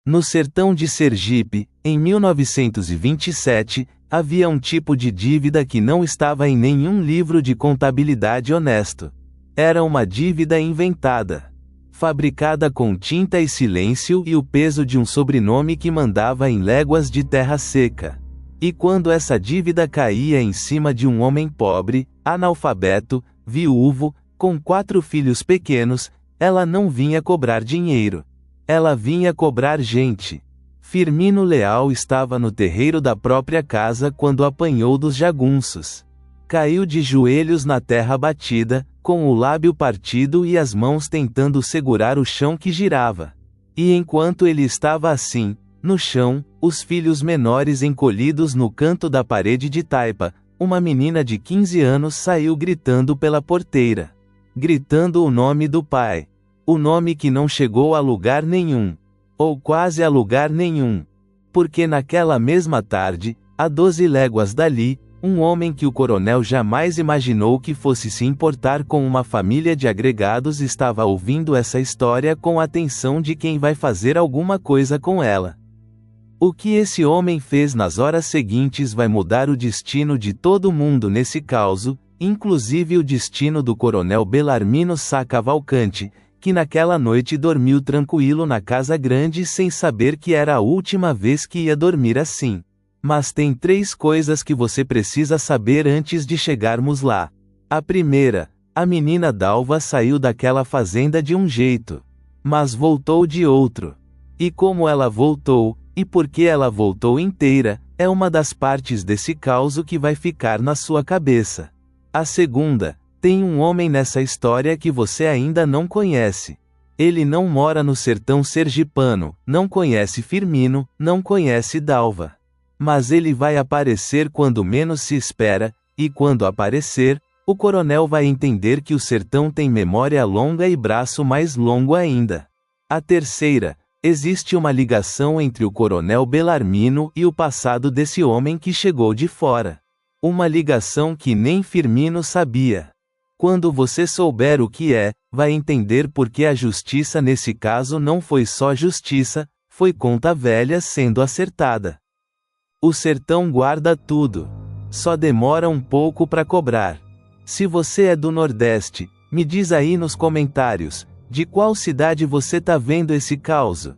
No sertão de Sergipe, em 1927, havia um tipo de dívida que não estava em nenhum livro de contabilidade honesto. Era uma dívida inventada, fabricada com tinta e silêncio e o peso de um sobrenome que mandava em léguas de terra seca. E quando essa dívida caía em cima de um homem pobre, analfabeto, viúvo, com 4 filhos pequenos, ela não vinha cobrar dinheiro. Ela vinha cobrar gente. Firmino Leal estava no terreiro da própria casa quando apanhou dos jagunços. Caiu de joelhos na terra batida, com o lábio partido e as mãos tentando segurar o chão que girava. E enquanto ele estava assim, no chão, os filhos menores encolhidos no canto da parede de taipa, uma menina de 15 anos saiu gritando pela porteira. Gritando o nome do pai. O nome que não chegou a lugar nenhum. Ou quase a lugar nenhum. Porque naquela mesma tarde, a 12 léguas dali, um homem que o coronel jamais imaginou que fosse se importar com uma família de agregados estava ouvindo essa história com a atenção de quem vai fazer alguma coisa com ela. O que esse homem fez nas horas seguintes vai mudar o destino de todo mundo nesse causo, inclusive o destino do coronel Belarmino Sá Cavalcante, que naquela noite dormiu tranquilo na casa grande sem saber que era a última vez que ia dormir assim. Mas tem 3 coisas que você precisa saber antes de chegarmos lá. A primeira, a menina Dalva saiu daquela fazenda de um jeito, mas voltou de outro. E como ela voltou, e por que ela voltou inteira, é uma das partes desse caso que vai ficar na sua cabeça. A segunda, tem um homem nessa história que você ainda não conhece. Ele não mora no sertão sergipano, não conhece Firmino, não conhece Dalva. Mas ele vai aparecer quando menos se espera, e quando aparecer, o coronel vai entender que o sertão tem memória longa e braço mais longo ainda. A terceira, existe uma ligação entre o coronel Belarmino e o passado desse homem que chegou de fora. Uma ligação que nem Firmino sabia. Quando você souber o que é, vai entender por que a justiça nesse caso não foi só justiça, foi conta velha sendo acertada. O sertão guarda tudo. Só demora um pouco para cobrar. Se você é do Nordeste, me diz aí nos comentários, de qual cidade você tá vendo esse caos?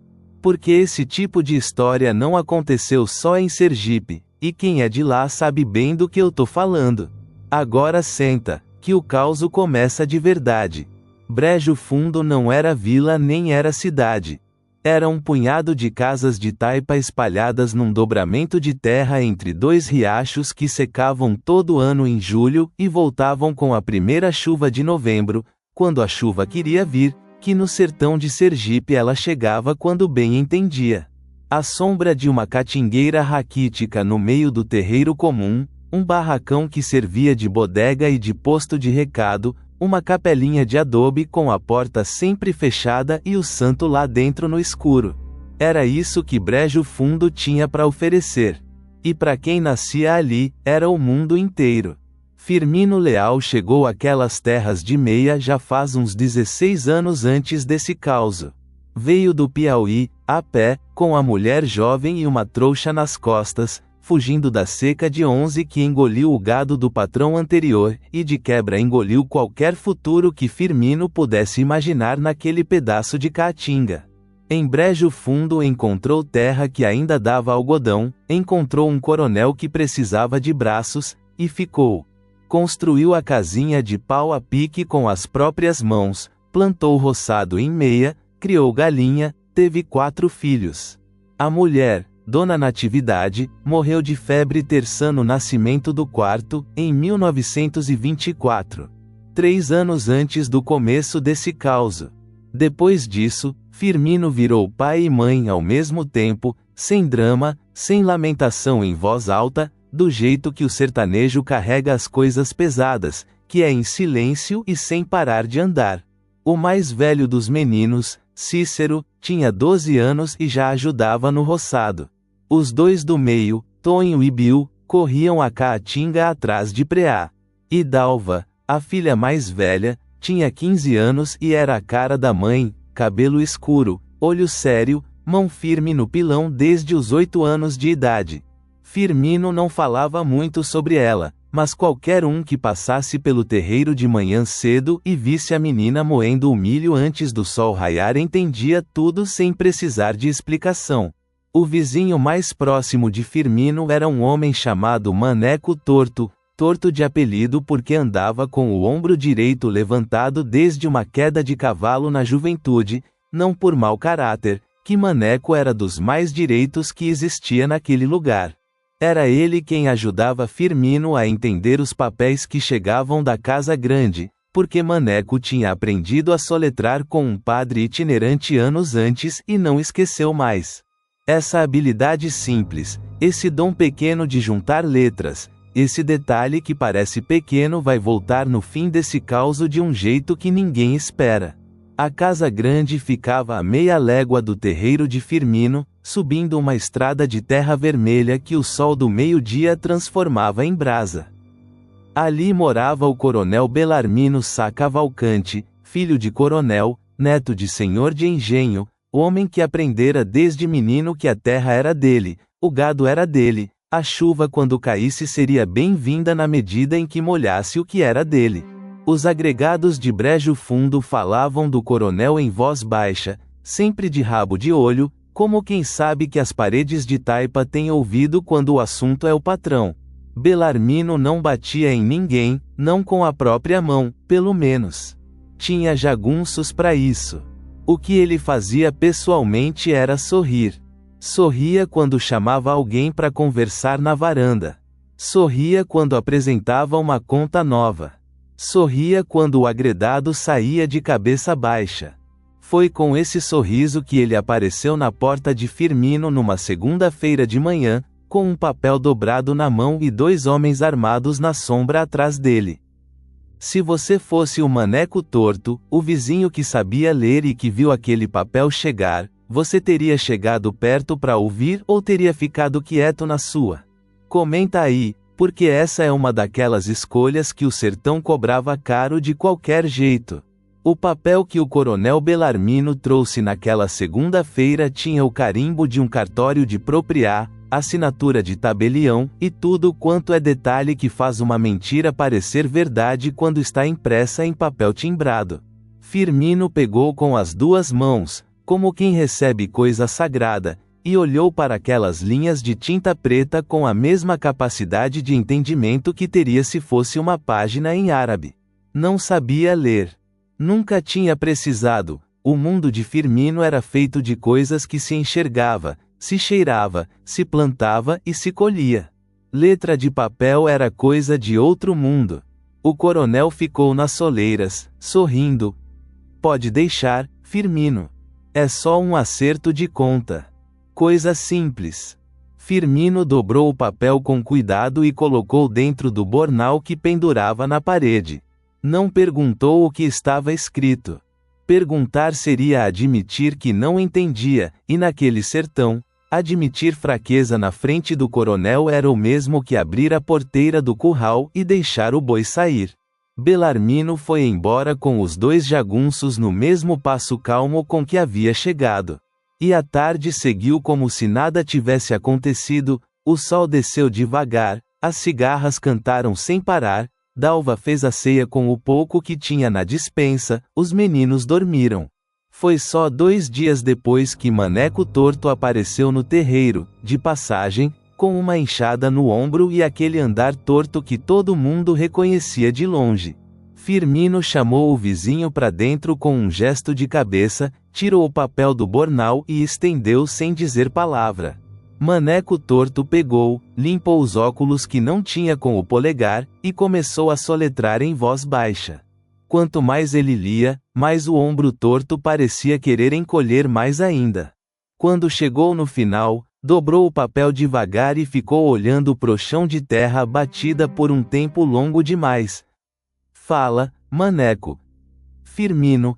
Porque esse tipo de história não aconteceu só em Sergipe, e quem é de lá sabe bem do que eu tô falando. Agora senta, que o caos começa de verdade. Brejo Fundo não era vila nem era cidade. Era um punhado de casas de taipa espalhadas num dobramento de terra entre 2 riachos que secavam todo ano em julho e voltavam com a primeira chuva de novembro, quando a chuva queria vir, que no sertão de Sergipe ela chegava quando bem entendia. À sombra de uma catingueira raquítica no meio do terreiro comum, um barracão que servia de bodega e de posto de recado, uma capelinha de adobe com a porta sempre fechada e o santo lá dentro no escuro. Era isso que Brejo Fundo tinha para oferecer. E para quem nascia ali, era o mundo inteiro. Firmino Leal chegou àquelas terras de Meia já faz uns 16 anos antes desse caos. Veio do Piauí, a pé, com a mulher jovem e uma trouxa nas costas, fugindo da seca de 11 que engoliu o gado do patrão anterior, e de quebra engoliu qualquer futuro que Firmino pudesse imaginar naquele pedaço de caatinga. Em Brejo Fundo encontrou terra que ainda dava algodão, encontrou um coronel que precisava de braços, e ficou. Construiu a casinha de pau a pique com as próprias mãos, plantou roçado em Meia, criou galinha, teve 4 filhos. A mulher, Dona Natividade, morreu de febre terçã no nascimento do 4º, em 1924. 3 anos antes do começo desse caos. Depois disso, Firmino virou pai e mãe ao mesmo tempo, sem drama, sem lamentação em voz alta, do jeito que o sertanejo carrega as coisas pesadas, que é em silêncio e sem parar de andar. O mais velho dos meninos, Cícero, tinha 12 anos e já ajudava no roçado. Os 2 do meio, Tonho e Bill, corriam a caatinga atrás de Preá. E Dalva, a filha mais velha, tinha 15 anos e era a cara da mãe, cabelo escuro, olho sério, Mão firme no pilão desde os 8 anos de idade. Firmino não falava muito sobre ela, mas qualquer um que passasse pelo terreiro de manhã cedo e visse a menina moendo o milho antes do sol raiar entendia tudo sem precisar de explicação. O vizinho mais próximo de Firmino era um homem chamado Maneco Torto, torto de apelido porque andava com o ombro direito levantado desde uma queda de cavalo na juventude, não por mau caráter, que Maneco era dos mais direitos que existia naquele lugar. Era ele quem ajudava Firmino a entender os papéis que chegavam da Casa Grande, porque Maneco tinha aprendido a soletrar com um padre itinerante anos antes e não esqueceu mais. Essa habilidade simples, esse dom pequeno de juntar letras, esse detalhe que parece pequeno vai voltar no fim desse causo de um jeito que ninguém espera. A Casa Grande ficava a meia légua do terreiro de Firmino, subindo uma estrada de terra vermelha que o sol do meio-dia transformava em brasa. Ali morava o coronel Belarmino Sá Cavalcante, filho de coronel, neto de senhor de engenho, homem que aprendera desde menino que a terra era dele, o gado era dele, a chuva quando caísse seria bem-vinda na medida em que molhasse o que era dele. Os agregados de Brejo Fundo falavam do coronel em voz baixa, sempre de rabo de olho, como quem sabe que as paredes de taipa têm ouvido quando o assunto é o patrão. Belarmino não batia em ninguém, não com a própria mão, pelo menos. Tinha jagunços para isso. O que ele fazia pessoalmente era sorrir. Sorria quando chamava alguém para conversar na varanda. Sorria quando apresentava uma conta nova. Sorria quando o agredado saía de cabeça baixa. Foi com esse sorriso que ele apareceu na porta de Firmino numa segunda-feira de manhã, com um papel dobrado na mão e 2 homens armados na sombra atrás dele. Se você fosse o Maneco Torto, o vizinho que sabia ler e que viu aquele papel chegar, você teria chegado perto para ouvir ou teria ficado quieto na sua? Comenta aí, porque essa é uma daquelas escolhas que o sertão cobrava caro de qualquer jeito. O papel que o coronel Belarmino trouxe naquela segunda-feira tinha o carimbo de um cartório de propriá, assinatura de tabelião, e tudo quanto é detalhe que faz uma mentira parecer verdade quando está impressa em papel timbrado. Firmino pegou com as 2 mãos, como quem recebe coisa sagrada, e olhou para aquelas linhas de tinta preta com a mesma capacidade de entendimento que teria se fosse uma página em árabe. Não sabia ler. Nunca tinha precisado. O mundo de Firmino era feito de coisas que se enxergava, se cheirava, se plantava e se colhia. Letra de papel era coisa de outro mundo. O coronel ficou nas soleiras, sorrindo. Pode deixar, Firmino. É só um acerto de conta. Coisa simples. Firmino dobrou o papel com cuidado e colocou dentro do bornal que pendurava na parede. Não perguntou o que estava escrito. Perguntar seria admitir que não entendia, e naquele sertão, admitir fraqueza na frente do coronel era o mesmo que abrir a porteira do curral e deixar o boi sair. Belarmino foi embora com os 2 jagunços no mesmo passo calmo com que havia chegado. E a tarde seguiu como se nada tivesse acontecido, o sol desceu devagar, as cigarras cantaram sem parar, Dalva fez a ceia com o pouco que tinha na despensa, os meninos dormiram. Foi só 2 dias depois que Maneco Torto apareceu no terreiro, de passagem, com uma enxada no ombro e aquele andar torto que todo mundo reconhecia de longe. Firmino chamou o vizinho para dentro com um gesto de cabeça, tirou o papel do bornal e estendeu sem dizer palavra. Maneco Torto pegou, limpou os óculos que não tinha com o polegar, e começou a soletrar em voz baixa. Quanto mais ele lia, mais o ombro torto parecia querer encolher mais ainda. Quando chegou no final, dobrou o papel devagar e ficou olhando pro chão de terra batida por um tempo longo demais. Fala, Maneco. Firmino.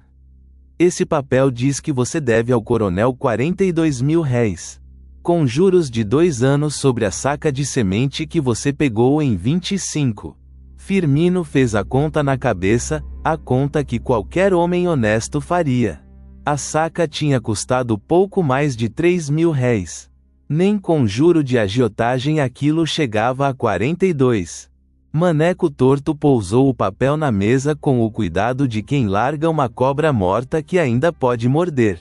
Esse papel diz que você deve ao coronel 42.000 réis. Com juros de 2 anos sobre a saca de semente que você pegou em 25. Firmino fez a conta na cabeça, a conta que qualquer homem honesto faria. A saca tinha custado pouco mais de 3.000 réis. Nem com juro de agiotagem aquilo chegava a 42. Maneco Torto pousou o papel na mesa com o cuidado de quem larga uma cobra morta que ainda pode morder.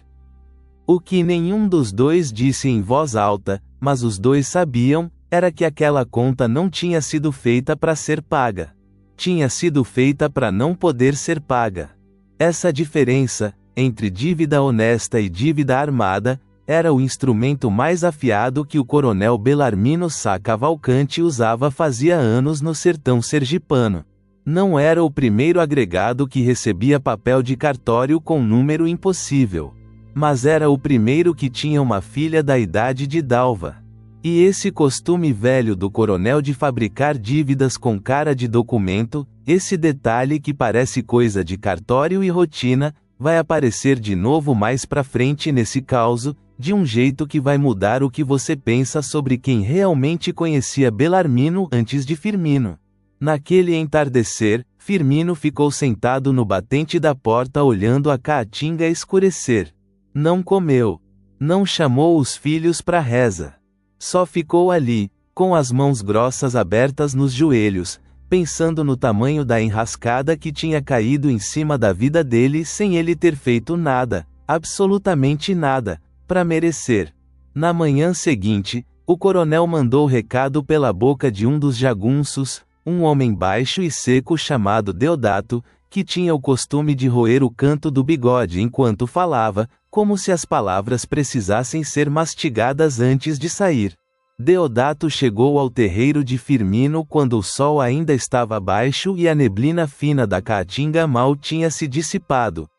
O que nenhum dos dois disse em voz alta, mas os dois sabiam, era que aquela conta não tinha sido feita para ser paga. Tinha sido feita para não poder ser paga. Essa diferença, entre dívida honesta e dívida armada, era o instrumento mais afiado que o coronel Belarmino Sá Cavalcante usava fazia anos no sertão sergipano. Não era o primeiro agregado que recebia papel de cartório com número impossível. Mas era o primeiro que tinha uma filha da idade de Dalva. E esse costume velho do coronel de fabricar dívidas com cara de documento, esse detalhe que parece coisa de cartório e rotina, vai aparecer de novo mais pra frente nesse causo, de um jeito que vai mudar o que você pensa sobre quem realmente conhecia Belarmino antes de Firmino. Naquele entardecer, Firmino ficou sentado no batente da porta olhando a caatinga escurecer. Não comeu. Não chamou os filhos pra reza. Só ficou ali, com as mãos grossas abertas nos joelhos, pensando no tamanho da enrascada que tinha caído em cima da vida dele sem ele ter feito nada, absolutamente nada, para merecer. Na manhã seguinte, o coronel mandou recado pela boca de um dos jagunços, um homem baixo e seco chamado Deodato, que tinha o costume de roer o canto do bigode enquanto falava, como se as palavras precisassem ser mastigadas antes de sair. Deodato chegou ao terreiro de Firmino quando o sol ainda estava baixo e a neblina fina da caatinga mal tinha se dissipado.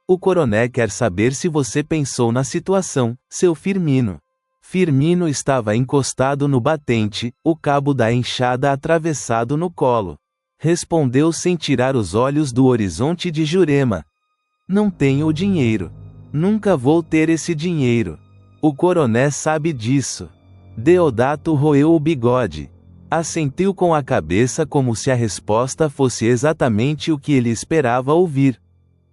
O coronel quer saber se você pensou na situação, seu Firmino. Firmino estava encostado no batente, o cabo da enxada atravessado no colo. Respondeu sem tirar os olhos do horizonte de Jurema. Não tenho o dinheiro. Nunca vou ter esse dinheiro. O coronel sabe disso. Deodato roeu o bigode. Assentiu com a cabeça como se a resposta fosse exatamente o que ele esperava ouvir.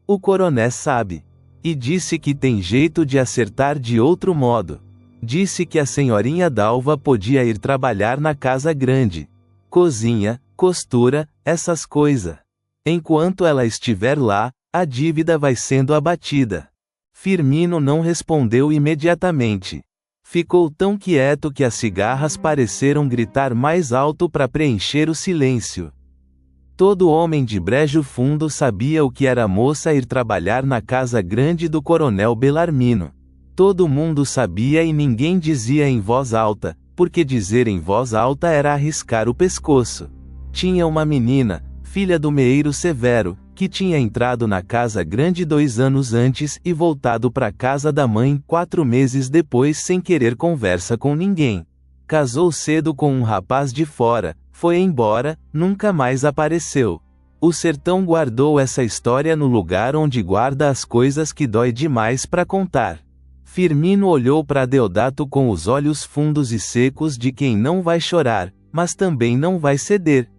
O coronel sabe. E disse que tem jeito de acertar de outro modo. Disse que a senhorinha Dalva podia ir trabalhar na casa grande. Cozinha, costura, essas coisas. Enquanto ela estiver lá, a dívida vai sendo abatida. Firmino não respondeu imediatamente. Ficou tão quieto que as cigarras pareceram gritar mais alto para preencher o silêncio. Todo homem de Brejo Fundo sabia o que era a moça ir trabalhar na casa grande do coronel Belarmino. Todo mundo sabia e ninguém dizia em voz alta, porque dizer em voz alta era arriscar o pescoço. Tinha uma menina, filha do meeiro Severo, que tinha entrado na casa grande 2 anos antes e voltado para casa da mãe 4 meses depois sem querer conversa com ninguém. Casou cedo com um rapaz de fora, foi embora, nunca mais apareceu. O sertão guardou essa história no lugar onde guarda as coisas que dói demais para contar. Firmino olhou para Deodato com os olhos fundos e secos de quem não vai chorar, mas também não vai ceder.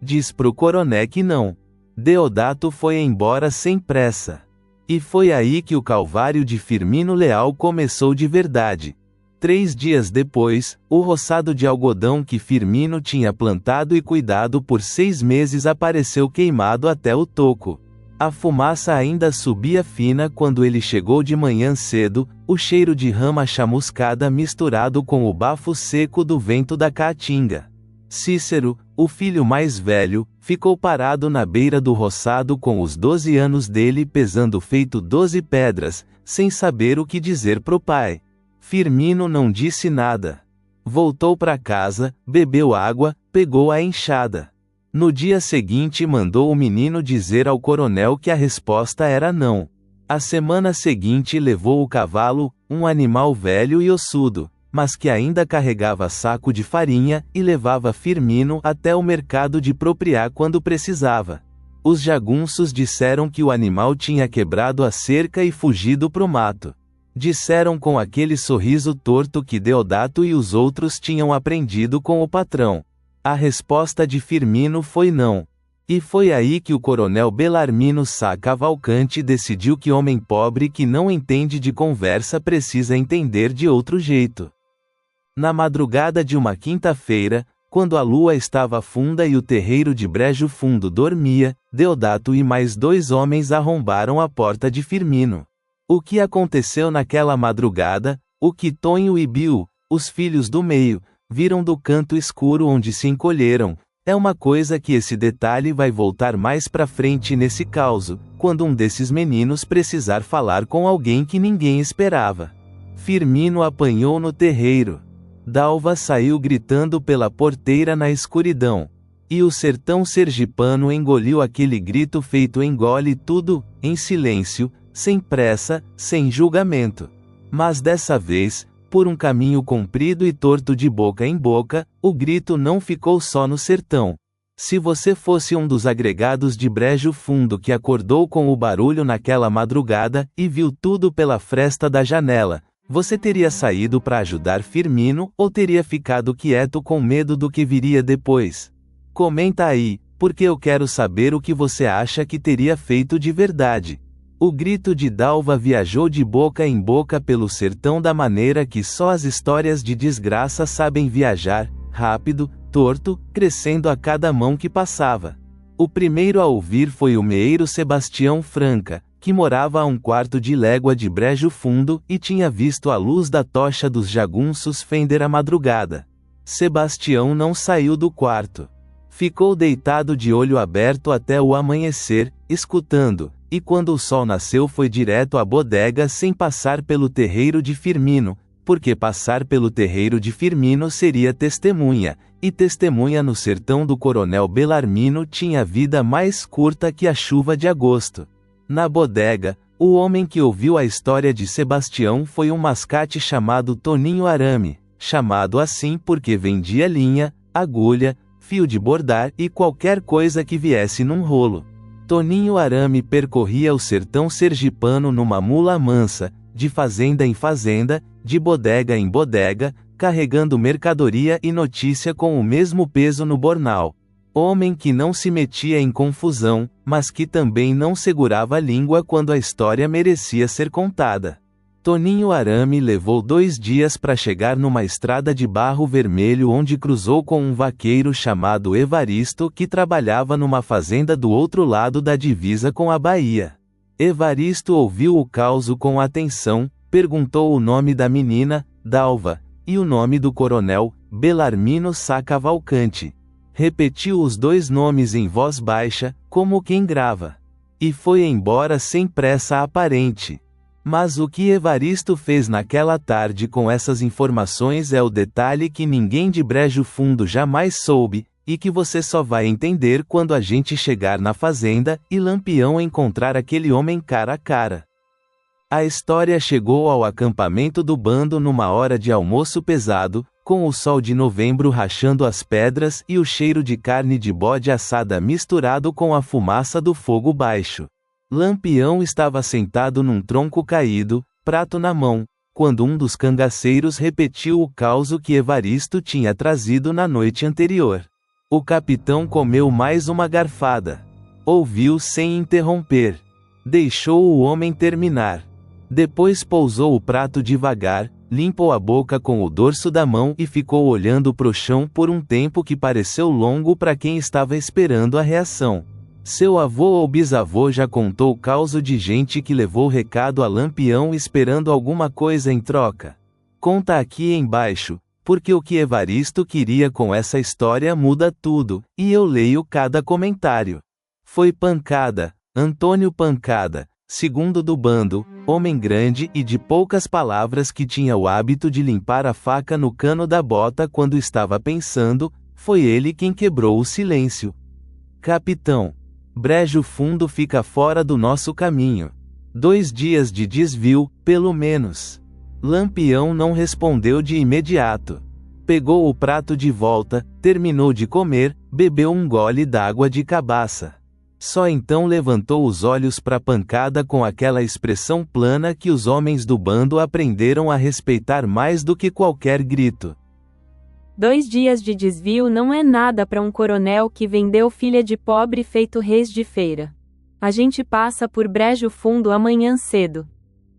Diz pro coronel que não. Deodato foi embora sem pressa. E foi aí que o calvário de Firmino Leal começou de verdade. 3 dias depois, o roçado de algodão que Firmino tinha plantado e cuidado por 6 meses apareceu queimado até o toco. A fumaça ainda subia fina quando ele chegou de manhã cedo, o cheiro de rama chamuscada misturado com o bafo seco do vento da caatinga. Cícero, o filho mais velho, ficou parado na beira do roçado com os 12 anos dele pesando feito 12 pedras, sem saber o que dizer pro pai. Firmino não disse nada. Voltou para casa, bebeu água, pegou a enxada. No dia seguinte mandou o menino dizer ao coronel que a resposta era não. A semana seguinte levou o cavalo, um animal velho e ossudo, mas que ainda carregava saco de farinha, e levava Firmino até o mercado de Propriá quando precisava. Os jagunços disseram que o animal tinha quebrado a cerca e fugido pro mato. Disseram com aquele sorriso torto que Deodato e os outros tinham aprendido com o patrão. A resposta de Firmino foi não. E foi aí que o coronel Belarmino Sá Cavalcante decidiu que homem pobre que não entende de conversa precisa entender de outro jeito. Na madrugada de uma quinta-feira, quando a lua estava funda e o terreiro de Brejo Fundo dormia, Deodato e mais 2 homens arrombaram a porta de Firmino. O que aconteceu naquela madrugada, o que Tonho e Bill, os filhos do meio, viram do canto escuro onde se encolheram, é uma coisa que esse detalhe vai voltar mais pra frente nesse causo, quando um desses meninos precisar falar com alguém que ninguém esperava. Firmino apanhou no terreiro. Dalva saiu gritando pela porteira na escuridão. E o sertão sergipano engoliu aquele grito feito engole tudo, em silêncio, sem pressa, sem julgamento. Mas dessa vez, por um caminho comprido e torto de boca em boca, o grito não ficou só no sertão. Se você fosse um dos agregados de Brejo Fundo que acordou com o barulho naquela madrugada, e viu tudo pela fresta da janela, você teria saído para ajudar Firmino, ou teria ficado quieto com medo do que viria depois? Comenta aí, porque eu quero saber o que você acha que teria feito de verdade. O grito de Dalva viajou de boca em boca pelo sertão da maneira que só as histórias de desgraça sabem viajar, rápido, torto, crescendo a cada mão que passava. O primeiro a ouvir foi o meeiro Sebastião Franca, que morava a 1/4 de légua de Brejo Fundo, e tinha visto a luz da tocha dos jagunços fender a madrugada. Sebastião não saiu do quarto. Ficou deitado de olho aberto até o amanhecer, escutando, e quando o sol nasceu foi direto à bodega sem passar pelo terreiro de Firmino, porque passar pelo terreiro de Firmino seria testemunha, e testemunha no sertão do coronel Belarmino tinha a vida mais curta que a chuva de agosto. Na bodega, o homem que ouviu a história de Sebastião foi um mascate chamado Toninho Arame, chamado assim porque vendia linha, agulha, fio de bordar e qualquer coisa que viesse num rolo. Toninho Arame percorria o sertão sergipano numa mula mansa, de fazenda em fazenda, de bodega em bodega, carregando mercadoria e notícia com o mesmo peso no bornal. Homem que não se metia em confusão, mas que também não segurava a língua quando a história merecia ser contada. Toninho Arame levou 2 dias para chegar numa estrada de barro vermelho onde cruzou com um vaqueiro chamado Evaristo que trabalhava numa fazenda do outro lado da divisa com a Bahia. Evaristo ouviu o causo com atenção, perguntou o nome da menina, Dalva, e o nome do coronel, Belarmino Sá Cavalcante. Repetiu os 2 nomes em voz baixa, como quem grava. E foi embora sem pressa aparente. Mas o que Evaristo fez naquela tarde com essas informações é o detalhe que ninguém de Brejo Fundo jamais soube, e que você só vai entender quando a gente chegar na fazenda, e Lampião encontrar aquele homem cara a cara. A história chegou ao acampamento do bando numa hora de almoço pesado, com o sol de novembro rachando as pedras e o cheiro de carne de bode assada misturado com a fumaça do fogo baixo. Lampião estava sentado num tronco caído, prato na mão, quando um dos cangaceiros repetiu o causo que Evaristo tinha trazido na noite anterior. O capitão comeu mais uma garfada. Ouviu sem interromper. Deixou o homem terminar. Depois pousou o prato devagar, limpou a boca com o dorso da mão e ficou olhando pro chão por um tempo que pareceu longo para quem estava esperando a reação. Seu avô ou bisavô já contou o causo de gente que levou recado a Lampião esperando alguma coisa em troca. Conta aqui embaixo, porque o que Evaristo queria com essa história muda tudo, e eu leio cada comentário. Foi Pancada, Antônio Pancada, segundo do bando, homem grande e de poucas palavras que tinha o hábito de limpar a faca no cano da bota quando estava pensando, foi ele quem quebrou o silêncio. Capitão. Brejo Fundo fica fora do nosso caminho. 2 dias de desvio, pelo menos. Lampião não respondeu de imediato. Pegou o prato de volta, terminou de comer, bebeu um gole d'água de cabaça. Só então levantou os olhos para Pancada com aquela expressão plana que os homens do bando aprenderam a respeitar mais do que qualquer grito. 2 dias de desvio não é nada para um coronel que vendeu filha de pobre feito reis de feira. A gente passa por brejo fundo amanhã cedo.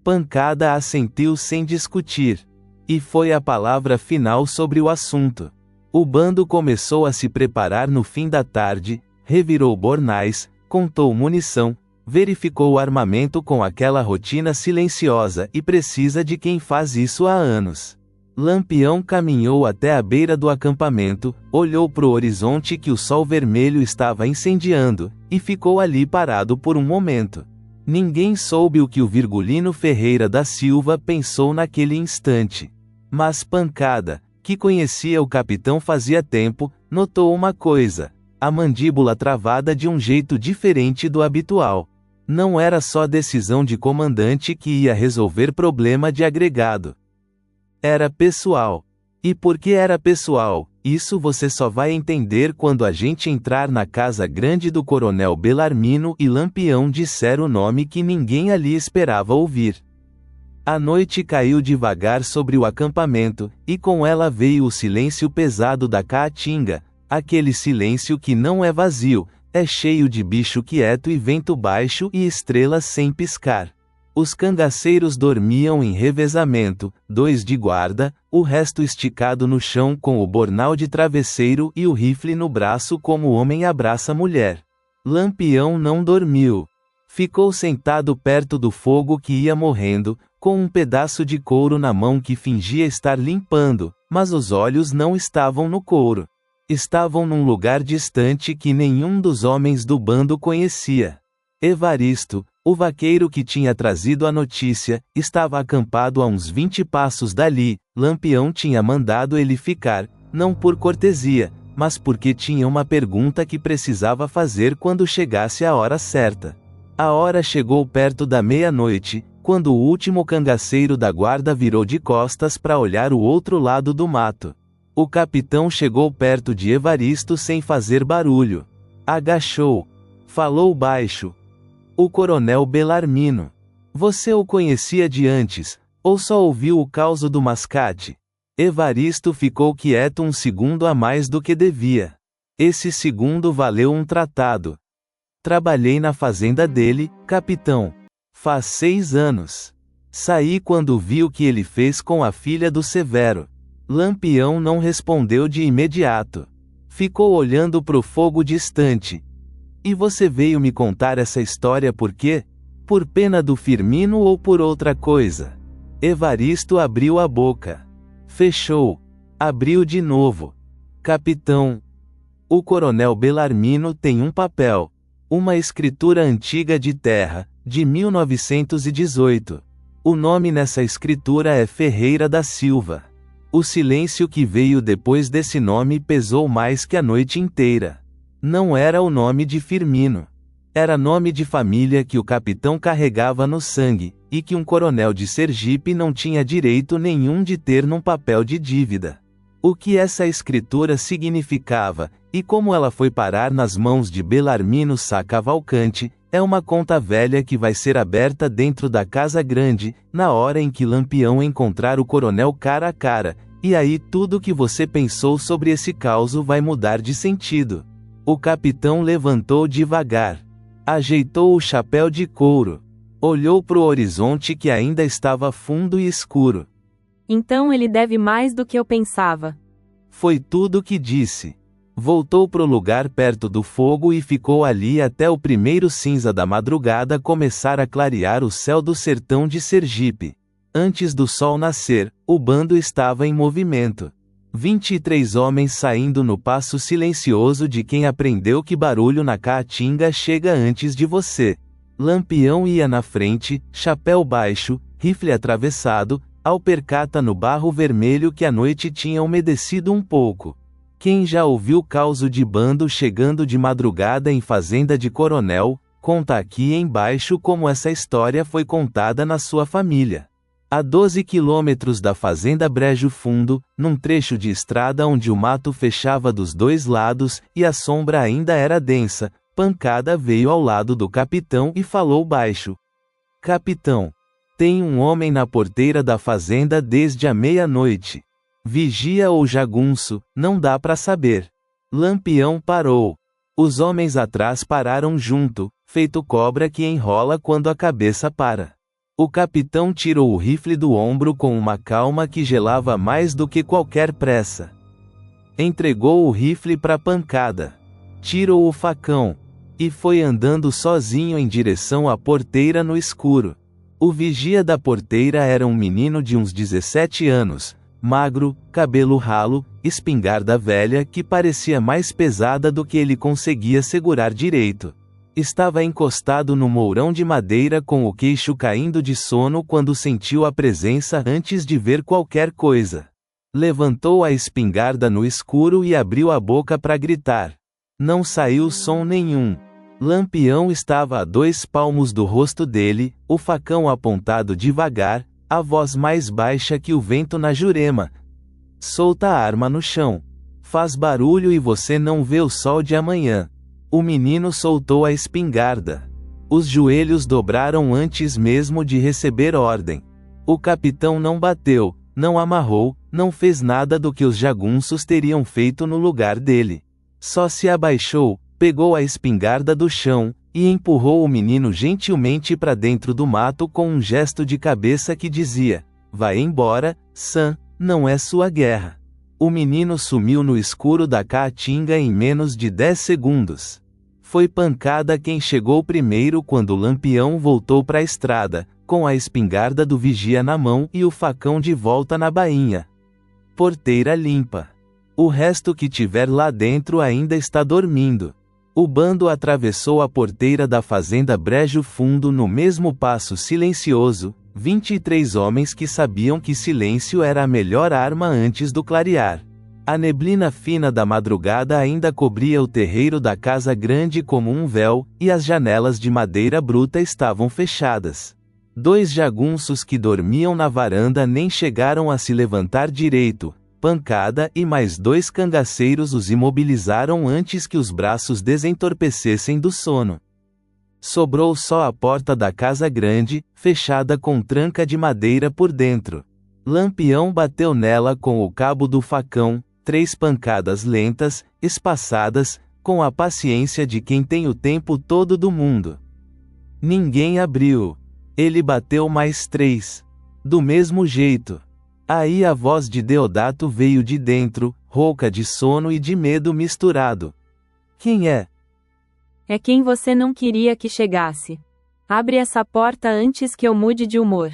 Pancada assentiu sem discutir. E foi a palavra final sobre o assunto. O bando começou a se preparar no fim da tarde, revirou bornais, contou munição, verificou o armamento com aquela rotina silenciosa e precisa de quem faz isso há anos. Lampião caminhou até a beira do acampamento, olhou pro horizonte que o sol vermelho estava incendiando, e ficou ali parado por um momento. Ninguém soube o que o Virgulino Ferreira da Silva pensou naquele instante. Mas Pancada, que conhecia o capitão fazia tempo, notou uma coisa: a mandíbula travada de um jeito diferente do habitual. Não era só decisão de comandante que ia resolver problema de agregado. Era pessoal. E por que era pessoal? Isso você só vai entender quando a gente entrar na casa grande do coronel Belarmino e Lampião disser o nome que ninguém ali esperava ouvir. A noite caiu devagar sobre o acampamento, e com ela veio o silêncio pesado da caatinga, aquele silêncio que não é vazio, é cheio de bicho quieto e vento baixo e estrelas sem piscar. Os cangaceiros dormiam em revezamento, 2 de guarda, o resto esticado no chão com o bornal de travesseiro e o rifle no braço como homem abraça mulher. Lampião não dormiu. Ficou sentado perto do fogo que ia morrendo, com um pedaço de couro na mão que fingia estar limpando, mas os olhos não estavam no couro. Estavam num lugar distante que nenhum dos homens do bando conhecia. Evaristo, o vaqueiro que tinha trazido a notícia, estava acampado a uns 20 passos dali. Lampião tinha mandado ele ficar, não por cortesia, mas porque tinha uma pergunta que precisava fazer quando chegasse a hora certa. A hora chegou perto da meia-noite, quando o último cangaceiro da guarda virou de costas para olhar o outro lado do mato. O capitão chegou perto de Evaristo sem fazer barulho. Agachou. Falou baixo. O coronel Belarmino. Você o conhecia de antes, ou só ouviu o causo do mascate? Evaristo ficou quieto um segundo a mais do que devia. Esse segundo valeu um tratado. Trabalhei na fazenda dele, capitão. Faz 6 anos. Saí quando vi o que ele fez com a filha do Severo. Lampião não respondeu de imediato. Ficou olhando pro fogo distante. E você veio me contar essa história por quê? Por pena do Firmino ou por outra coisa? Evaristo abriu a boca. Fechou. Abriu de novo. Capitão. O coronel Belarmino tem um papel. Uma escritura antiga de terra, de 1918. O nome nessa escritura é Ferreira da Silva. O silêncio que veio depois desse nome pesou mais que a noite inteira. Não era o nome de Firmino. Era nome de família que o capitão carregava no sangue, e que um coronel de Sergipe não tinha direito nenhum de ter num papel de dívida. O que essa escritura significava, e como ela foi parar nas mãos de Belarmino Sá Cavalcante, é uma conta velha que vai ser aberta dentro da Casa Grande, na hora em que Lampião encontrar o coronel cara a cara, e aí tudo que você pensou sobre esse causo vai mudar de sentido. O capitão levantou devagar. Ajeitou o chapéu de couro. Olhou pro horizonte que ainda estava fundo e escuro. Então ele deve mais do que eu pensava. Foi tudo que disse. Voltou pro lugar perto do fogo e ficou ali até o primeiro cinza da madrugada começar a clarear o céu do sertão de Sergipe. Antes do sol nascer, o bando estava em movimento. 23 homens saindo no passo silencioso de quem aprendeu que barulho na caatinga chega antes de você. Lampião ia na frente, chapéu baixo, rifle atravessado, alpercata no barro vermelho que a noite tinha umedecido um pouco. Quem já ouviu causo de bando chegando de madrugada em fazenda de coronel, conta aqui embaixo como essa história foi contada na sua família. A 12 quilômetros da fazenda Brejo Fundo, num trecho de estrada onde o mato fechava dos 2 lados e a sombra ainda era densa, Pancada veio ao lado do capitão e falou baixo. Capitão, tem um homem na porteira da fazenda desde a meia-noite. Vigia ou jagunço, não dá pra saber. Lampião parou. Os homens atrás pararam junto, feito cobra que enrola quando a cabeça para. O capitão tirou o rifle do ombro com uma calma que gelava mais do que qualquer pressa. Entregou o rifle pra pancada. Tirou o facão. E foi andando sozinho em direção à porteira no escuro. O vigia da porteira era um menino de uns 17 anos, magro, cabelo ralo, espingarda velha que parecia mais pesada do que ele conseguia segurar direito. Estava encostado no mourão de madeira com o queixo caindo de sono quando sentiu a presença antes de ver qualquer coisa. Levantou a espingarda no escuro e abriu a boca para gritar. Não saiu som nenhum. Lampião estava a 2 palmos do rosto dele, o facão apontado devagar, a voz mais baixa que o vento na Jurema. Solta a arma no chão. Faz barulho e você não vê o sol de amanhã. O menino soltou a espingarda. Os joelhos dobraram antes mesmo de receber ordem. O capitão não bateu, não amarrou, não fez nada do que os jagunços teriam feito no lugar dele. Só se abaixou, pegou a espingarda do chão, e empurrou o menino gentilmente para dentro do mato com um gesto de cabeça que dizia: vai embora, Sam, não é sua guerra. O menino sumiu no escuro da caatinga em menos de 10 segundos. Foi pancada quem chegou primeiro quando o Lampião voltou para a estrada, com a espingarda do vigia na mão e o facão de volta na bainha. Porteira limpa. O resto que tiver lá dentro ainda está dormindo. O bando atravessou a porteira da fazenda Brejo Fundo no mesmo passo silencioso, 23 homens que sabiam que silêncio era a melhor arma antes do clarear. A neblina fina da madrugada ainda cobria o terreiro da casa grande como um véu, e as janelas de madeira bruta estavam fechadas. 2 jagunços que dormiam na varanda nem chegaram a se levantar direito. Pancada e mais 2 cangaceiros os imobilizaram antes que os braços desentorpecessem do sono. Sobrou só a porta da casa grande, fechada com tranca de madeira por dentro. Lampião bateu nela com o cabo do facão, 3 pancadas lentas, espaçadas, com a paciência de quem tem o tempo todo do mundo. Ninguém abriu. Ele bateu mais 3. Do mesmo jeito. Aí a voz de Deodato veio de dentro, rouca de sono e de medo misturado. Quem é? É quem você não queria que chegasse. Abre essa porta antes que eu mude de humor.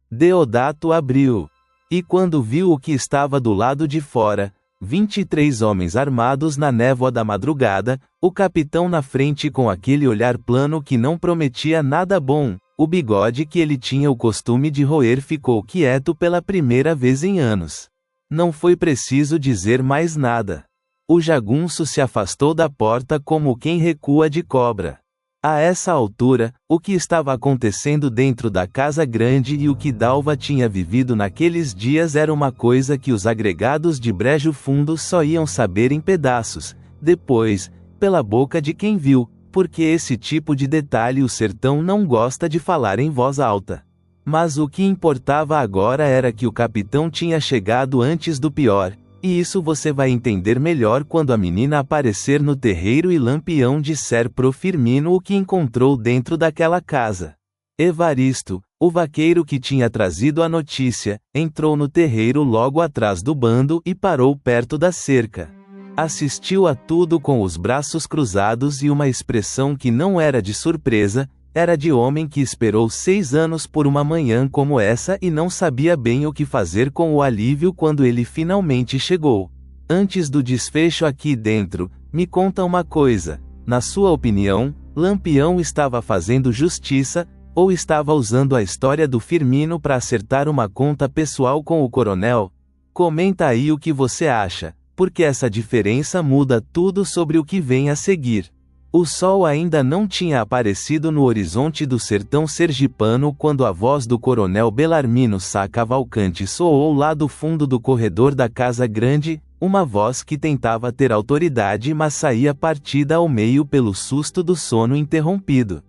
Deodato abriu. E quando viu o que estava do lado de fora, 23 homens armados na névoa da madrugada, o capitão na frente com aquele olhar plano que não prometia nada bom, o bigode que ele tinha o costume de roer ficou quieto pela primeira vez em anos. Não foi preciso dizer mais nada. O jagunço se afastou da porta como quem recua de cobra. A essa altura, o que estava acontecendo dentro da casa grande e o que Dalva tinha vivido naqueles dias era uma coisa que os agregados de Brejo Fundo só iam saber em pedaços, depois, pela boca de quem viu, porque esse tipo de detalhe o sertão não gosta de falar em voz alta. Mas o que importava agora era que o capitão tinha chegado antes do pior, e isso você vai entender melhor quando a menina aparecer no terreiro e Lampião disser pro Firmino o que encontrou dentro daquela casa. Evaristo, o vaqueiro que tinha trazido a notícia, entrou no terreiro logo atrás do bando e parou perto da cerca. Assistiu a tudo com os braços cruzados e uma expressão que não era de surpresa, era de homem que esperou 6 anos por uma manhã como essa e não sabia bem o que fazer com o alívio quando ele finalmente chegou. Antes do desfecho aqui dentro, me conta uma coisa. Na sua opinião, Lampião estava fazendo justiça, ou estava usando a história do Firmino para acertar uma conta pessoal com o coronel? Comenta aí o que você acha, porque essa diferença muda tudo sobre o que vem a seguir. O sol ainda não tinha aparecido no horizonte do sertão sergipano quando a voz do coronel Belarmino Sá Cavalcante soou lá do fundo do corredor da casa grande, uma voz que tentava ter autoridade mas saía partida ao meio pelo susto do sono interrompido.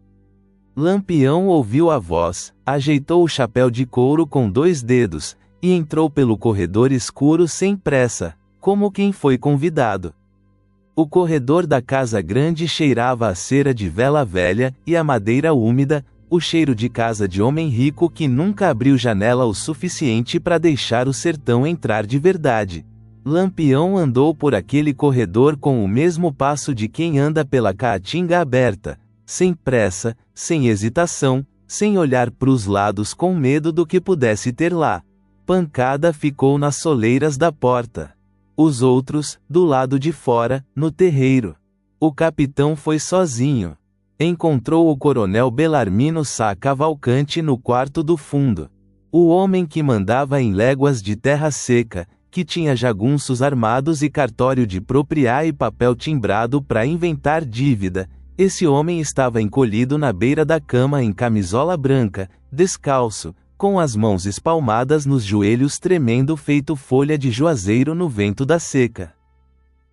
Lampião ouviu a voz, ajeitou o chapéu de couro com 2 dedos, e entrou pelo corredor escuro sem pressa, como quem foi convidado. O corredor da casa grande cheirava a cera de vela velha e a madeira úmida, o cheiro de casa de homem rico que nunca abriu janela o suficiente para deixar o sertão entrar de verdade. Lampião andou por aquele corredor com o mesmo passo de quem anda pela caatinga aberta, sem pressa, sem hesitação, sem olhar pros lados com medo do que pudesse ter lá. Pancada ficou nas soleiras da porta. Os outros, do lado de fora, no terreiro. O capitão foi sozinho. Encontrou o coronel Belarmino Sá Cavalcante no quarto do fundo. O homem que mandava em léguas de terra seca, que tinha jagunços armados e cartório de propriá e papel timbrado para inventar dívida. Esse homem estava encolhido na beira da cama em camisola branca, descalço, com as mãos espalmadas nos joelhos tremendo feito folha de juazeiro no vento da seca.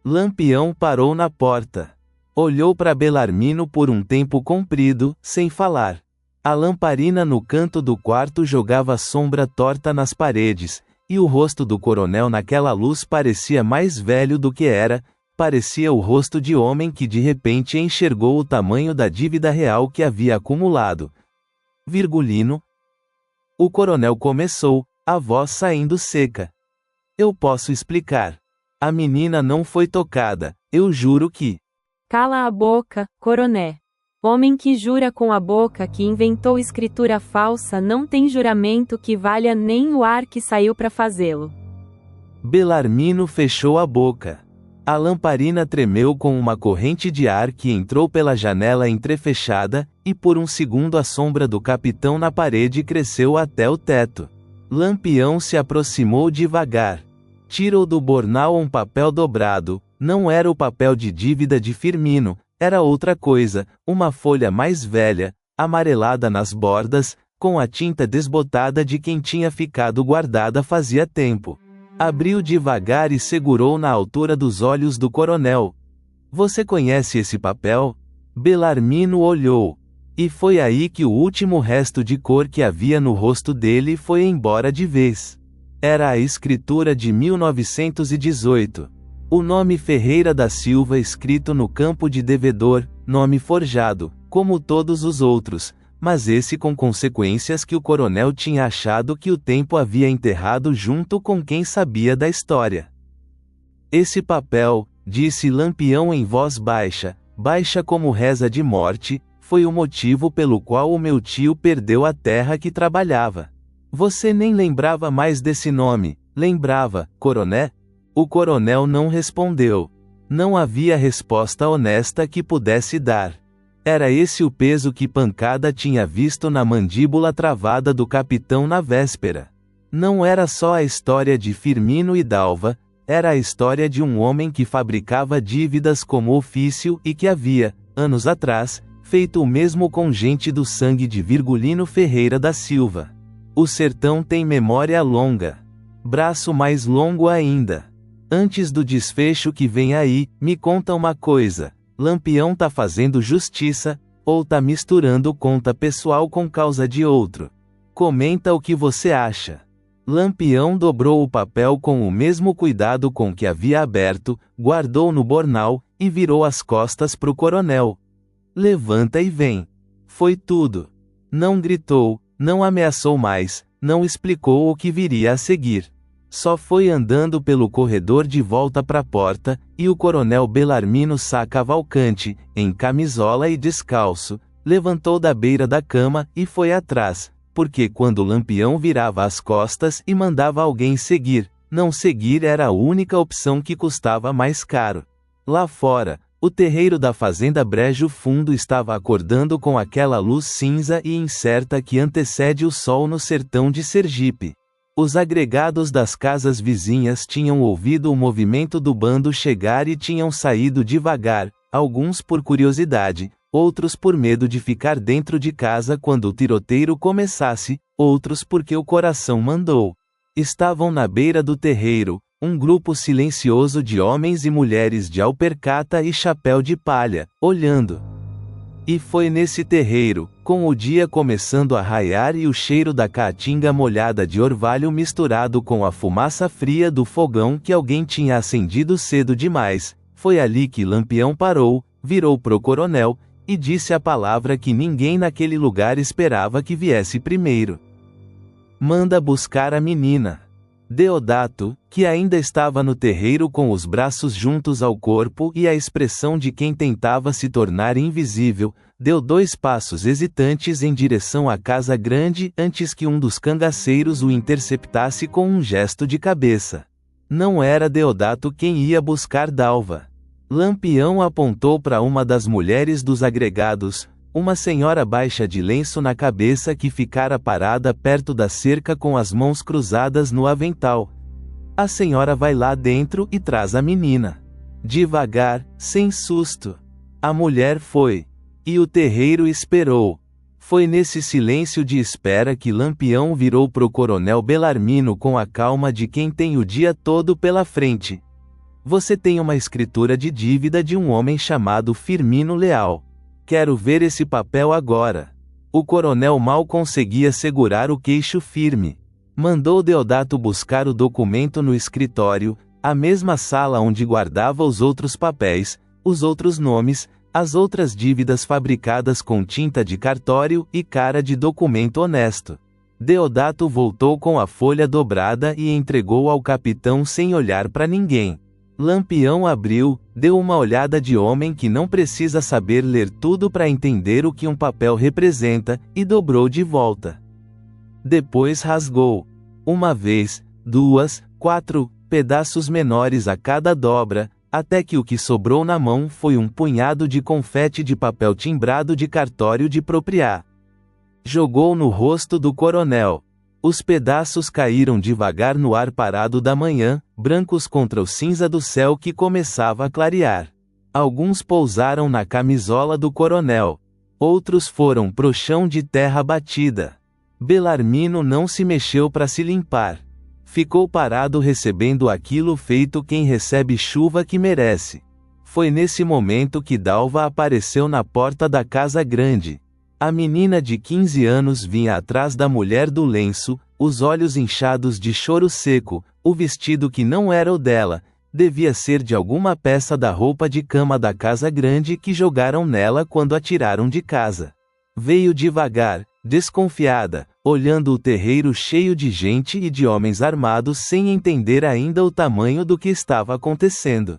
Lampião parou na porta. Olhou para Belarmino por um tempo comprido, sem falar. A lamparina no canto do quarto jogava sombra torta nas paredes, e o rosto do coronel naquela luz parecia mais velho do que era, parecia o rosto de homem que de repente enxergou o tamanho da dívida real que havia acumulado. Virgulino. O coronel começou, a voz saindo seca. Eu posso explicar. A menina não foi tocada, eu juro que... Cala a boca, coroné. Homem que jura com a boca que inventou escritura falsa não tem juramento que valha nem o ar que saiu para fazê-lo. Belarmino fechou a boca. A lamparina tremeu com uma corrente de ar que entrou pela janela entrefechada, e por um segundo a sombra do capitão na parede cresceu até o teto. Lampião se aproximou devagar. Tirou do bornal um papel dobrado. Não era o papel de dívida de Firmino, era outra coisa, uma folha mais velha, amarelada nas bordas, com a tinta desbotada de quem tinha ficado guardada fazia tempo. Abriu devagar e segurou na altura dos olhos do coronel. Você conhece esse papel? Belarmino olhou. E foi aí que o último resto de cor que havia no rosto dele foi embora de vez. Era a escritura de 1918. O nome Ferreira da Silva escrito no campo de devedor, nome forjado, como todos os outros, mas esse com consequências que o coronel tinha achado que o tempo havia enterrado junto com quem sabia da história. Esse papel, disse Lampião em voz baixa, baixa como reza de morte, foi o motivo pelo qual o meu tio perdeu a terra que trabalhava. Você nem lembrava mais desse nome, lembrava, coroné? O coronel não respondeu. Não havia resposta honesta que pudesse dar. Era esse o peso que Pancada tinha visto na mandíbula travada do capitão na véspera. Não era só a história de Firmino e Dalva, era a história de um homem que fabricava dívidas como ofício e que havia, anos atrás, feito o mesmo com gente do sangue de Virgulino Ferreira da Silva. O sertão tem memória longa. Braço mais longo ainda. Antes do desfecho que vem aí, me conta uma coisa. Lampião tá fazendo justiça, ou tá misturando conta pessoal com causa de outro? Comenta o que você acha. Lampião dobrou o papel com o mesmo cuidado com que havia aberto, guardou no bornal, e virou as costas pro coronel. Levanta e vem. Foi tudo. Não gritou, não ameaçou mais, não explicou o que viria a seguir. Só foi andando pelo corredor de volta para a porta, e o coronel Belarmino Sá Cavalcante, em camisola e descalço, levantou da beira da cama e foi atrás, porque quando Lampião virava as costas e mandava alguém seguir, não seguir era a única opção que custava mais caro. Lá fora, o terreiro da fazenda Brejo Fundo estava acordando com aquela luz cinza e incerta que antecede o sol no sertão de Sergipe. Os agregados das casas vizinhas tinham ouvido o movimento do bando chegar e tinham saído devagar, alguns por curiosidade, outros por medo de ficar dentro de casa quando o tiroteio começasse, outros porque o coração mandou. Estavam na beira do terreiro, um grupo silencioso de homens e mulheres de alpercata e chapéu de palha, olhando. E foi nesse terreiro, com o dia começando a raiar e o cheiro da caatinga molhada de orvalho misturado com a fumaça fria do fogão que alguém tinha acendido cedo demais, foi ali que Lampião parou, virou pro coronel, e disse a palavra que ninguém naquele lugar esperava que viesse primeiro. Manda buscar a menina. Deodato, que ainda estava no terreiro com os braços juntos ao corpo e a expressão de quem tentava se tornar invisível, deu 2 passos hesitantes em direção à casa grande antes que um dos cangaceiros o interceptasse com um gesto de cabeça. Não era Deodato quem ia buscar Dalva. Lampião apontou para uma das mulheres dos agregados, uma senhora baixa de lenço na cabeça que ficara parada perto da cerca com as mãos cruzadas no avental. A senhora vai lá dentro e traz a menina. Devagar, sem susto. A mulher foi. E o terreiro esperou. Foi nesse silêncio de espera que Lampião virou pro coronel Belarmino com a calma de quem tem o dia todo pela frente. Você tem uma escritura de dívida de um homem chamado Firmino Leal. Quero ver esse papel agora. O coronel mal conseguia segurar o queixo firme. Mandou Deodato buscar o documento no escritório, a mesma sala onde guardava os outros papéis, os outros nomes, as outras dívidas fabricadas com tinta de cartório e cara de documento honesto. Deodato voltou com a folha dobrada e entregou ao capitão sem olhar para ninguém. Lampião abriu, deu uma olhada de homem que não precisa saber ler tudo para entender o que um papel representa, e dobrou de volta. Depois rasgou. 1 vez, 2, 4 pedaços menores a cada dobra, até que o que sobrou na mão foi um punhado de confete de papel timbrado de cartório de propriá. Jogou no rosto do coronel. Os pedaços caíram devagar no ar parado da manhã, brancos contra o cinza do céu que começava a clarear. Alguns pousaram na camisola do coronel. Outros foram pro chão de terra batida. Belarmino não se mexeu para se limpar. Ficou parado recebendo aquilo feito quem recebe chuva que merece. Foi nesse momento que Dalva apareceu na porta da casa grande. A menina de 15 anos vinha atrás da mulher do lenço, os olhos inchados de choro seco, o vestido que não era o dela, devia ser de alguma peça da roupa de cama da casa grande que jogaram nela quando a tiraram de casa. Veio devagar, desconfiada, olhando o terreiro cheio de gente e de homens armados sem entender ainda o tamanho do que estava acontecendo.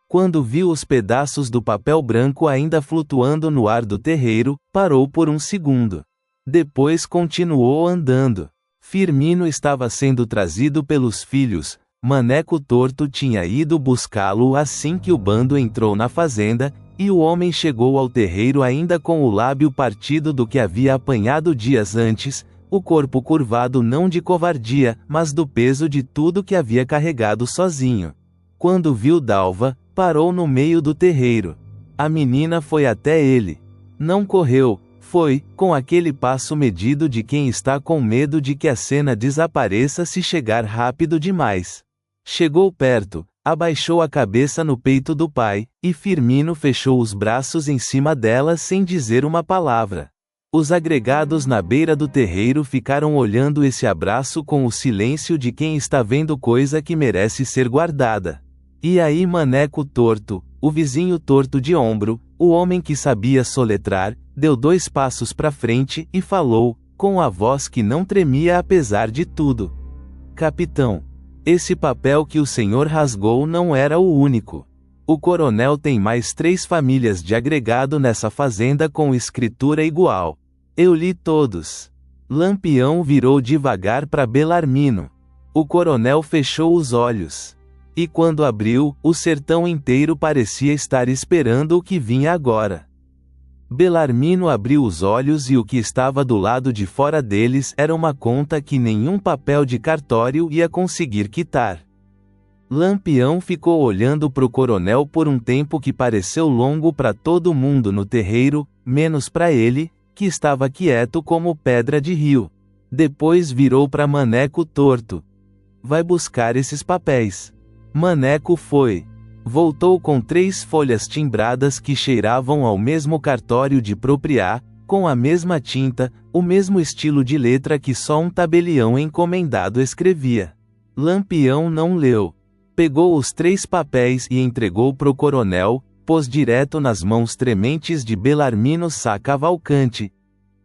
Quando viu os pedaços do papel branco ainda flutuando no ar do terreiro, parou por um segundo. Depois continuou andando. Firmino estava sendo trazido pelos filhos. Maneco Torto tinha ido buscá-lo assim que o bando entrou na fazenda, e o homem chegou ao terreiro ainda com o lábio partido do que havia apanhado dias antes, o corpo curvado não de covardia, mas do peso de tudo que havia carregado sozinho. Quando viu Dalva, parou no meio do terreiro. A menina foi até ele. Não correu, foi, com aquele passo medido de quem está com medo de que a cena desapareça se chegar rápido demais. Chegou perto, abaixou a cabeça no peito do pai, e Firmino fechou os braços em cima dela sem dizer uma palavra. Os agregados na beira do terreiro ficaram olhando esse abraço com o silêncio de quem está vendo coisa que merece ser guardada. E aí Maneco Torto, o vizinho torto de ombro, o homem que sabia soletrar, deu 2 passos para frente e falou, com a voz que não tremia apesar de tudo. Capitão, esse papel que o senhor rasgou não era o único. O coronel tem mais 3 famílias de agregado nessa fazenda com escritura igual. Eu li todos. Lampião virou devagar para Belarmino. O coronel fechou os olhos. E quando abriu, o sertão inteiro parecia estar esperando o que vinha agora. Belarmino abriu os olhos e o que estava do lado de fora deles era uma conta que nenhum papel de cartório ia conseguir quitar. Lampião ficou olhando pro coronel por um tempo que pareceu longo para todo mundo no terreiro, menos para ele, que estava quieto como pedra de rio. Depois virou para Maneco Torto. Vai buscar esses papéis. Maneco foi. Voltou com 3 folhas timbradas que cheiravam ao mesmo cartório de propriá, com a mesma tinta, o mesmo estilo de letra que só um tabelião encomendado escrevia. Lampião não leu. Pegou os 3 papéis e entregou pro coronel, pôs direto nas mãos trementes de Belarmino Sá Cavalcante.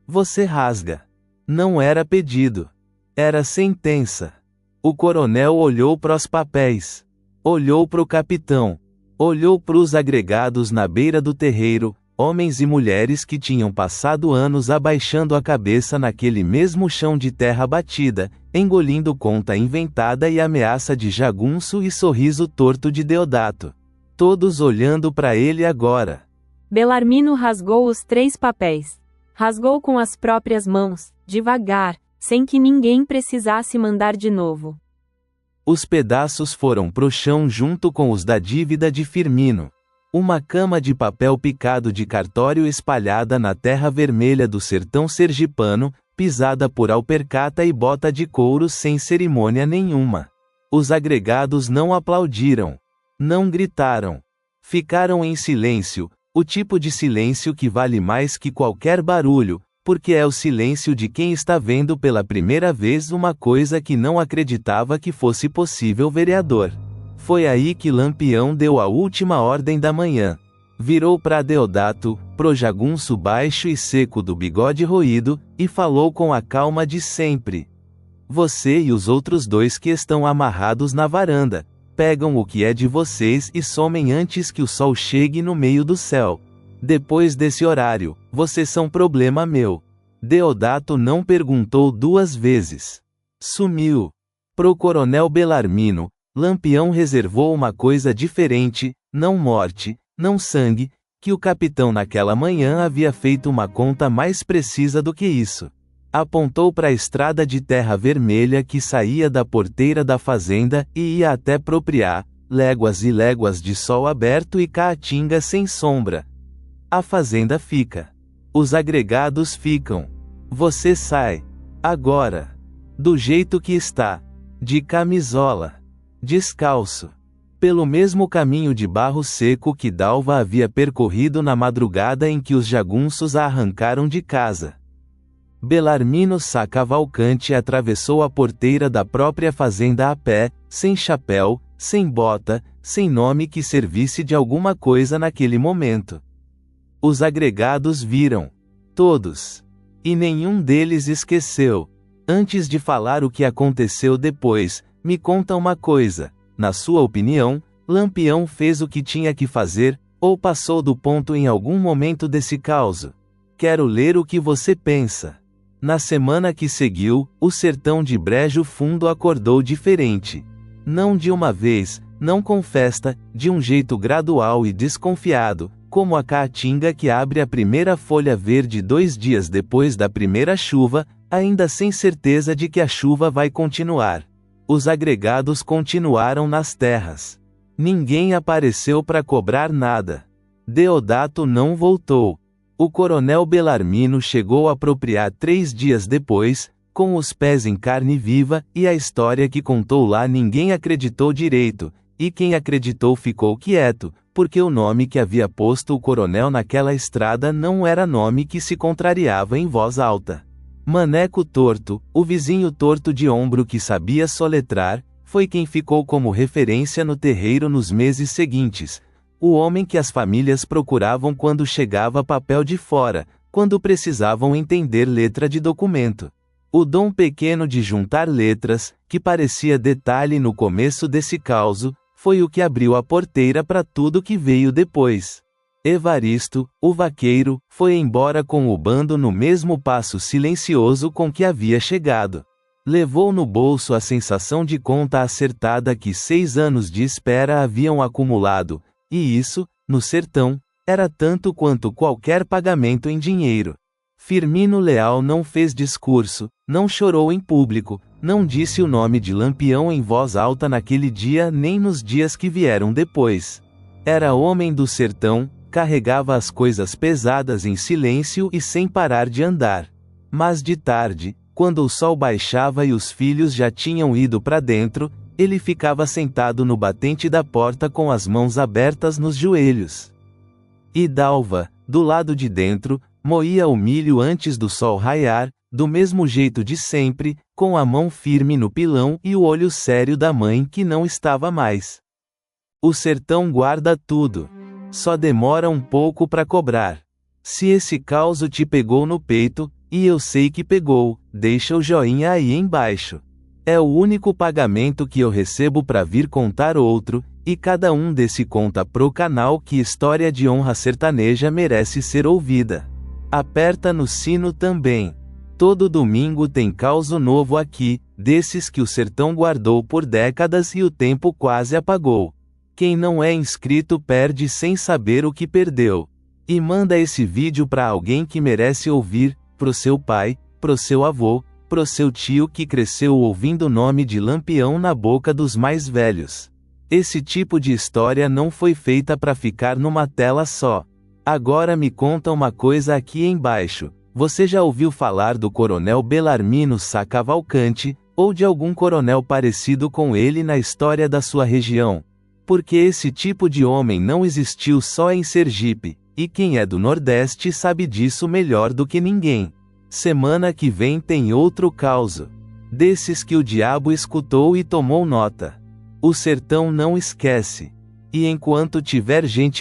Você rasga. Não era pedido. Era sentença. O coronel olhou pros papéis. Olhou pro capitão. Olhou pros agregados na beira do terreiro, homens e mulheres que tinham passado anos abaixando a cabeça naquele mesmo chão de terra batida, engolindo conta inventada e ameaça de jagunço e sorriso torto de Deodato. Todos olhando para ele agora. Belarmino rasgou os 3 papéis. Rasgou com as próprias mãos, devagar, sem que ninguém precisasse mandar de novo. Os pedaços foram pro chão junto com os da dívida de Firmino. Uma cama de papel picado de cartório espalhada na terra vermelha do sertão sergipano, pisada por alpercata e bota de couro sem cerimônia nenhuma. Os agregados não aplaudiram. Não gritaram. Ficaram em silêncio, o tipo de silêncio que vale mais que qualquer barulho, porque é o silêncio de quem está vendo pela primeira vez uma coisa que não acreditava que fosse possível. Vereador. Foi aí que Lampião deu a última ordem da manhã. Virou para Deodato, pro jagunço baixo e seco do bigode roído, e falou com a calma de sempre. Você e os outros 2 que estão amarrados na varanda, pegam o que é de vocês e somem antes que o sol chegue no meio do céu. Depois desse horário, vocês são problema meu. Deodato não perguntou 2 vezes. Sumiu. Pro coronel Belarmino, Lampião reservou uma coisa diferente, não morte, não sangue, que o capitão naquela manhã havia feito uma conta mais precisa do que isso. Apontou para a estrada de terra vermelha que saía da porteira da fazenda e ia até Propriá, léguas e léguas de sol aberto e caatinga sem sombra. A fazenda fica. Os agregados ficam. Você sai. Agora. Do jeito que está. De camisola. Descalço. Pelo mesmo caminho de barro seco que Dalva havia percorrido na madrugada em que os jagunços a arrancaram de casa. Belarmino Sá Cavalcante atravessou a porteira da própria fazenda a pé, sem chapéu, sem bota, sem nome que servisse de alguma coisa naquele momento. Os agregados viram. Todos. E nenhum deles esqueceu. Antes de falar o que aconteceu depois, me conta uma coisa. Na sua opinião, Lampião fez o que tinha que fazer, ou passou do ponto em algum momento desse caos? Quero ler o que você pensa. Na semana que seguiu, o sertão de Brejo Fundo acordou diferente. Não de uma vez, não com festa, de um jeito gradual e desconfiado, como a caatinga que abre a primeira folha verde 2 dias depois da primeira chuva, ainda sem certeza de que a chuva vai continuar. Os agregados continuaram nas terras. Ninguém apareceu para cobrar nada. Deodato não voltou. O coronel Belarmino chegou a Propriá 3 dias depois, com os pés em carne viva, e a história que contou lá ninguém acreditou direito, e quem acreditou ficou quieto, porque o nome que havia posto o coronel naquela estrada não era nome que se contrariava em voz alta. Maneco Torto, o vizinho torto de ombro que sabia soletrar, foi quem ficou como referência no terreiro nos meses seguintes. O homem que as famílias procuravam quando chegava papel de fora, quando precisavam entender letra de documento. O dom pequeno de juntar letras, que parecia detalhe no começo desse causo, foi o que abriu a porteira para tudo que veio depois. Evaristo, o vaqueiro, foi embora com o bando no mesmo passo silencioso com que havia chegado. Levou no bolso a sensação de conta acertada que 6 anos de espera haviam acumulado, e isso, no sertão, era tanto quanto qualquer pagamento em dinheiro. Firmino Leal não fez discurso, não chorou em público, não disse o nome de Lampião em voz alta naquele dia nem nos dias que vieram depois. Era homem do sertão, carregava as coisas pesadas em silêncio e sem parar de andar. Mas de tarde, quando o sol baixava e os filhos já tinham ido para dentro, Ele ficava sentado no batente da porta com as mãos abertas nos joelhos. E Dalva, do lado de dentro, moía o milho antes do sol raiar, do mesmo jeito de sempre, com a mão firme no pilão e o olho sério da mãe que não estava mais. O sertão guarda tudo. Só demora um pouco para cobrar. Se esse causo te pegou no peito, e eu sei que pegou, deixa o joinha aí embaixo. É o único pagamento que eu recebo para vir contar outro, e cada um desse conta pro canal que História de Honra Sertaneja merece ser ouvida. Aperta no sino também. Todo domingo tem causo novo aqui, desses que o sertão guardou por décadas e o tempo quase apagou. Quem não é inscrito perde sem saber o que perdeu. E manda esse vídeo pra alguém que merece ouvir, pro seu pai, pro seu avô, pro seu tio que cresceu ouvindo o nome de Lampião na boca dos mais velhos. Esse tipo de história não foi feita pra ficar numa tela só. Agora me conta uma coisa aqui embaixo. Você já ouviu falar do Coronel Belarmino Sá Cavalcante, ou de algum coronel parecido com ele na história da sua região? Porque esse tipo de homem não existiu só em Sergipe, e quem é do Nordeste sabe disso melhor do que ninguém. Semana que vem tem outro causo. Desses que o diabo escutou e tomou nota. O sertão não esquece. E enquanto tiver gente